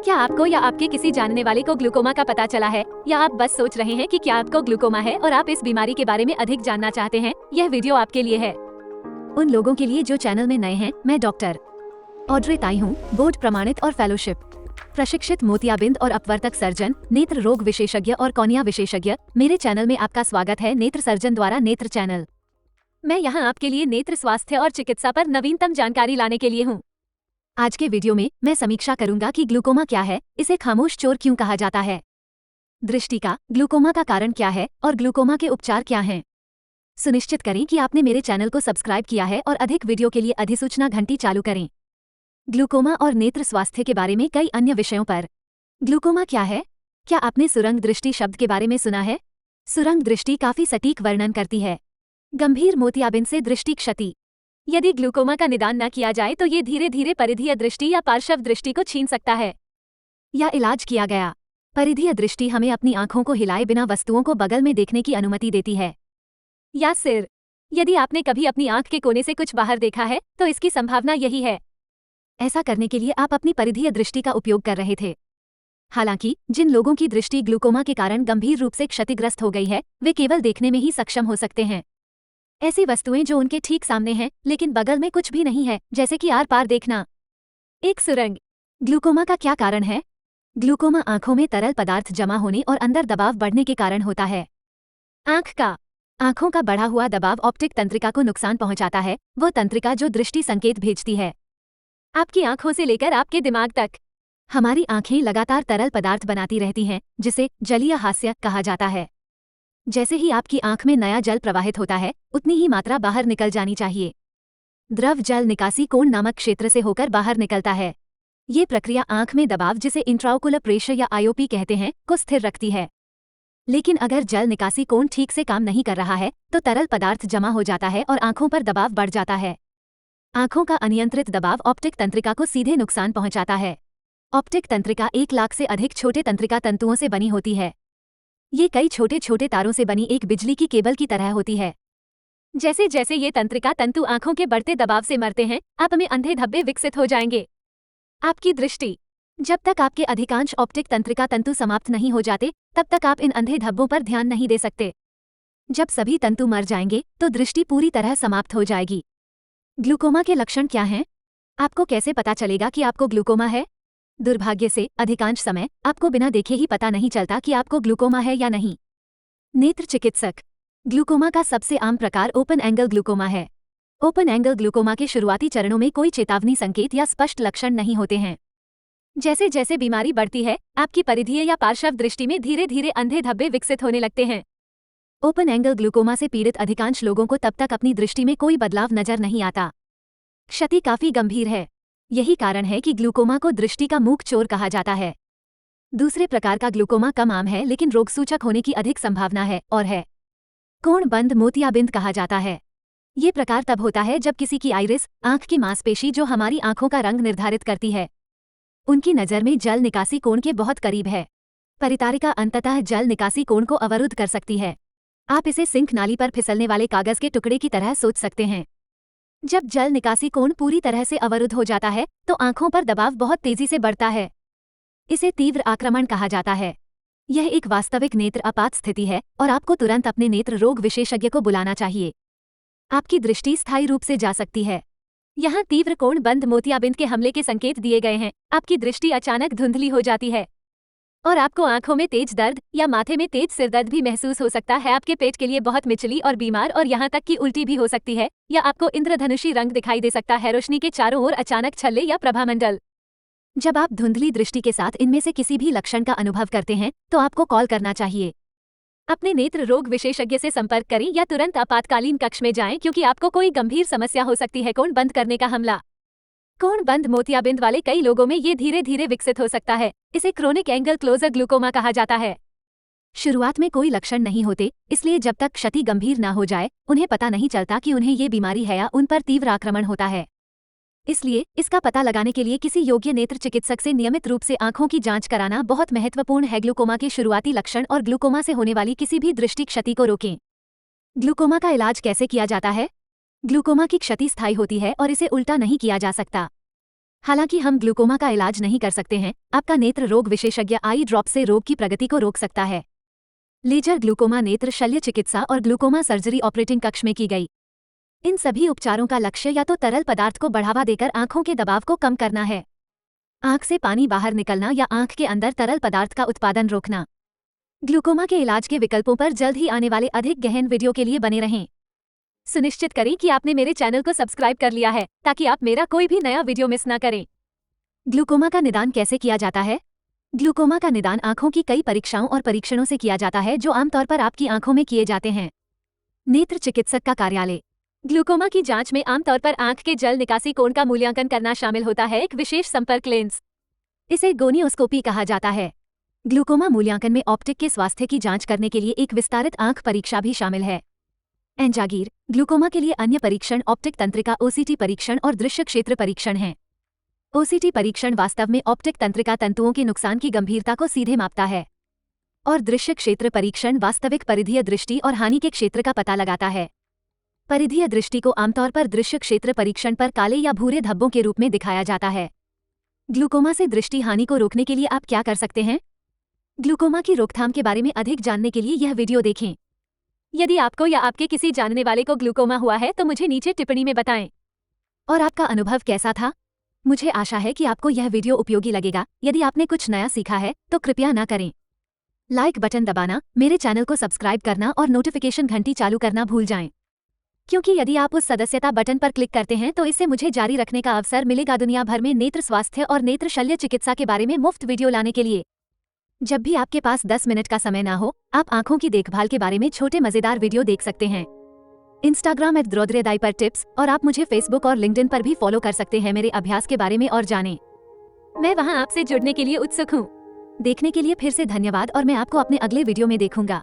क्या आपको या आपके किसी जानने वाले को ग्लूकोमा का पता चला है, या आप बस सोच रहे हैं कि क्या आपको ग्लूकोमा है और आप इस बीमारी के बारे में अधिक जानना चाहते हैं? यह वीडियो आपके लिए है। उन लोगों के लिए जो चैनल में नए हैं, मैं डॉक्टर ऑड्रे ताई हूँ, बोर्ड प्रमाणित और फेलोशिप प्रशिक्षित मोतियाबिंद और अपवर्तक सर्जन, नेत्र रोग विशेषज्ञ और कॉर्निया विशेषज्ञ। मेरे चैनल में आपका स्वागत है। नेत्र सर्जन द्वारा नेत्र चैनल। मैं यहाँ आपके लिए नेत्र स्वास्थ्य और चिकित्सा पर नवीनतम जानकारी लाने के लिए हूँ। आज के वीडियो में मैं समीक्षा करूंगा कि ग्लूकोमा क्या है, इसे खामोश चोर क्यों कहा जाता है, दृष्टि का ग्लूकोमा का कारण क्या है और ग्लूकोमा के उपचार क्या हैं। सुनिश्चित करें कि आपने मेरे चैनल को सब्सक्राइब किया है और अधिक वीडियो के लिए अधिसूचना घंटी चालू करें। ग्लूकोमा और नेत्र स्वास्थ्य के बारे में कई अन्य विषयों पर। ग्लूकोमा क्या है? क्या आपने सुरंग दृष्टि शब्द के बारे में सुना है? सुरंग दृष्टि काफी सटीक वर्णन करती है गंभीर मोतियाबिंद से दृष्टि क्षति। यदि ग्लूकोमा का निदान न किया जाए तो ये धीरे धीरे परिधीय दृष्टि या पार्श्व दृष्टि को छीन सकता है, या इलाज किया गया। परिधीय दृष्टि हमें अपनी आंखों को हिलाए बिना वस्तुओं को बगल में देखने की अनुमति देती है, या सिर। यदि आपने कभी अपनी आंख के कोने से कुछ बाहर देखा है तो इसकी संभावना यही है। ऐसा करने के लिए आप अपनी परिधीय दृष्टि का उपयोग कर रहे थे। हालांकि जिन लोगों की दृष्टि ग्लूकोमा के कारण गंभीर रूप से क्षतिग्रस्त हो गई है, वे केवल देखने में ही सक्षम हो सकते हैं। ऐसी वस्तुएं जो उनके ठीक सामने हैं लेकिन बगल में कुछ भी नहीं है, जैसे कि आर पार देखना। एक सुरंग। ग्लूकोमा का क्या कारण है? ग्लूकोमा आंखों में तरल पदार्थ जमा होने और अंदर दबाव बढ़ने के कारण होता है। आंखों का बढ़ा हुआ दबाव ऑप्टिक तंत्रिका को नुकसान पहुंचाता है, वो तंत्रिका जो दृष्टि संकेत भेजती है आपकी आंखों से लेकर आपके दिमाग तक। हमारी आंखें लगातार तरल पदार्थ बनाती रहती हैं, जिसे जलीय हास्य कहा जाता है। जैसे ही आपकी आंख में नया जल प्रवाहित होता है, उतनी ही मात्रा बाहर निकल जानी चाहिए। द्रव जल निकासी कोण नामक क्षेत्र से होकर बाहर निकलता है। ये प्रक्रिया आंख में दबाव, जिसे इंट्राओकुलर प्रेशर या आईओपी कहते हैं, को स्थिर रखती है। लेकिन अगर जल निकासी कोण ठीक से काम नहीं कर रहा है तो तरल पदार्थ जमा हो जाता है और आंखों पर दबाव बढ़ जाता है। आंखों का अनियंत्रित दबाव ऑप्टिक तंत्रिका को सीधे नुकसान पहुंचाता है। ऑप्टिक तंत्रिका 1 लाख से अधिक छोटे तंत्रिका तंतुओं से बनी होती है। ये कई छोटे छोटे तारों से बनी एक बिजली की केबल की तरह होती है। जैसे जैसे ये तंत्रिका तंतु आंखों के बढ़ते दबाव से मरते हैं, आप में अंधे धब्बे विकसित हो जाएंगे। आपकी दृष्टि। जब तक आपके अधिकांश ऑप्टिक तंत्रिका तंतु समाप्त नहीं हो जाते, तब तक आप इन अंधे धब्बों पर ध्यान नहीं दे सकते। जब सभी तंतु मर जाएंगे तो दृष्टि पूरी तरह समाप्त हो जाएगी। ग्लूकोमा के लक्षण क्या हैं? आपको कैसे पता चलेगा कि आपको ग्लूकोमा है? दुर्भाग्य से अधिकांश समय आपको बिना देखे ही पता नहीं चलता कि आपको ग्लूकोमा है या नहीं। नेत्र चिकित्सक। ग्लूकोमा का सबसे आम प्रकार ओपन एंगल ग्लूकोमा है। ओपन एंगल ग्लूकोमा के शुरुआती चरणों में कोई चेतावनी संकेत या स्पष्ट लक्षण नहीं होते हैं। जैसे जैसे बीमारी बढ़ती है, आपकी परिधीय या पार्श्व दृष्टि में धीरे धीरे अंधे धब्बे विकसित होने लगते हैं। ओपन एंगल ग्लूकोमा से पीड़ित अधिकांश लोगों को तब तक अपनी दृष्टि में कोई बदलाव नजर नहीं आता। क्षति काफी गंभीर है। यही कारण है कि ग्लूकोमा को दृष्टि का मूक चोर कहा जाता है। दूसरे प्रकार का ग्लूकोमा कम आम है लेकिन रोगसूचक होने की अधिक संभावना है और है कोणबंद मोतियाबिंद कहा जाता है। ये प्रकार तब होता है जब किसी की आइरिस, आंख की मांसपेशी जो हमारी आंखों का रंग निर्धारित करती है, उनकी नज़र में जल निकासी कोण के बहुत करीब है। परितारिका अंततः जल निकासी कोण को अवरुद्ध कर सकती है। आप इसे सिंक नाली पर फिसलने वाले कागज के टुकड़े की तरह सोच सकते हैं। जब जल निकासी कोण पूरी तरह से अवरुद्ध हो जाता है तो आंखों पर दबाव बहुत तेजी से बढ़ता है। इसे तीव्र आक्रमण कहा जाता है। यह एक वास्तविक नेत्र आपात स्थिति है और आपको तुरंत अपने नेत्र रोग विशेषज्ञ को बुलाना चाहिए। आपकी दृष्टि स्थायी रूप से जा सकती है। यहाँ तीव्र कोण बंद मोतियाबिंद के हमले के संकेत दिए गए हैं। आपकी दृष्टि अचानक धुंधली हो जाती है और आपको आंखों में तेज दर्द या माथे में तेज सिरदर्द भी महसूस हो सकता है। आपके पेट के लिए बहुत मिचली और बीमार और यहाँ तक कि उल्टी भी हो सकती है, या आपको इंद्रधनुषी रंग दिखाई दे सकता है। रोशनी के चारों ओर अचानक छल्ले या प्रभामंडल। जब आप धुंधली दृष्टि के साथ इनमें से किसी भी लक्षण का अनुभव करते हैं तो आपको कॉल करना चाहिए। अपने नेत्र रोग विशेषज्ञ से संपर्क करें या तुरंत आपातकालीन कक्ष में जाएं, क्योंकि आपको कोई गंभीर समस्या हो सकती है। कोण बंद करने का हमला। कोण बंद मोतियाबिंद वाले कई लोगों में ये धीरे धीरे विकसित हो सकता है। इसे क्रोनिक एंगल क्लोजर ग्लूकोमा कहा जाता है। शुरुआत में कोई लक्षण नहीं होते, इसलिए जब तक क्षति गंभीर न हो जाए उन्हें पता नहीं चलता कि उन्हें ये बीमारी है या उन पर तीव्र आक्रमण होता है। इसलिए इसका पता लगाने के लिए किसी योग्य नेत्र चिकित्सक से नियमित रूप से आंखों की जांच कराना बहुत महत्वपूर्ण है। ग्लूकोमा के शुरुआती लक्षण और ग्लूकोमा से होने वाली किसी भी दृष्टि क्षति को रोकें। ग्लूकोमा का इलाज कैसे किया जाता है? ग्लूकोमा की क्षति स्थायी होती है और इसे उल्टा नहीं किया जा सकता। हालांकि हम ग्लूकोमा का इलाज नहीं कर सकते हैं, आपका नेत्र रोग विशेषज्ञ आई ड्रॉप से रोग की प्रगति को रोक सकता है। लेजर ग्लूकोमा नेत्र शल्य चिकित्सा और ग्लूकोमा सर्जरी ऑपरेटिंग कक्ष में की गई। इन सभी उपचारों का लक्ष्य या तो तरल पदार्थ को बढ़ावा देकर आंखों के दबाव को कम करना है, आंख से पानी बाहर निकलना या आंख के अंदर तरल पदार्थ का उत्पादन रोकना। ग्लूकोमा के इलाज के विकल्पों पर जल्द ही आने वाले अधिक गहन वीडियो के लिए बने रहें। सुनिश्चित करें कि आपने मेरे चैनल को सब्सक्राइब कर लिया है ताकि आप मेरा कोई भी नया वीडियो मिस ना करें। ग्लूकोमा का निदान कैसे किया जाता है? ग्लूकोमा का निदान आंखों की कई परीक्षाओं और परीक्षणों से किया जाता है जो आमतौर पर आपकी आंखों में किए जाते हैं। नेत्र चिकित्सक का कार्यालय। ग्लूकोमा की जांच में आमतौर पर आंख के जल निकासी कोण का मूल्यांकन करना शामिल होता है, एक विशेष संपर्क लेंस। इसे गोनियोस्कोपी कहा जाता है। ग्लूकोमा मूल्यांकन में ऑप्टिक के स्वास्थ्य की जांच करने के लिए एक विस्तारित आंख परीक्षा भी शामिल है। एंजागीर। ग्लूकोमा के लिए अन्य परीक्षण ऑप्टिक तंत्रिका ओसीटी परीक्षण और दृश्य क्षेत्र परीक्षण हैं। ओसीटी परीक्षण वास्तव में ऑप्टिक तंत्रिका तंतुओं के नुकसान की गंभीरता को सीधे मापता है, और दृश्य क्षेत्र परीक्षण वास्तविक परिधीय दृष्टि और हानि के क्षेत्र का पता लगाता है। परिधीय दृष्टि को आमतौर पर दृश्य क्षेत्र परीक्षण पर काले या भूरे धब्बों के रूप में दिखाया जाता है। ग्लूकोमा से दृष्टि हानि को रोकने के लिए आप क्या कर सकते हैं? ग्लूकोमा की रोकथाम के बारे में अधिक जानने के लिए यह वीडियो देखें। यदि आपको या आपके किसी जानने वाले को ग्लूकोमा हुआ है तो मुझे नीचे टिप्पणी में बताएं। और आपका अनुभव कैसा था? मुझे आशा है कि आपको यह वीडियो उपयोगी लगेगा। यदि आपने कुछ नया सीखा है तो कृपया ना करें लाइक बटन दबाना, मेरे चैनल को सब्सक्राइब करना और नोटिफिकेशन घंटी चालू करना भूल जाएं, क्योंकि यदि आप उस सदस्यता बटन पर क्लिक करते हैं तो इससे मुझे जारी रखने का अवसर मिलेगा दुनिया भर में नेत्र स्वास्थ्य और नेत्र शल्य चिकित्सा के बारे में मुफ्त वीडियो लाने के लिए। जब भी आपके पास 10 मिनट का समय ना हो, आप आंखों की देखभाल के बारे में छोटे मजेदार वीडियो देख सकते हैं। इंस्टाग्राम @द्रोद्रेदाई पर टिप्स, और आप मुझे फेसबुक और लिंक्डइन पर भी फॉलो कर सकते हैं मेरे अभ्यास के बारे में और जानें। मैं वहां आपसे जुड़ने के लिए उत्सुक हूँ। देखने के लिए फिर से धन्यवाद और मैं आपको अपने अगले वीडियो में देखूंगा।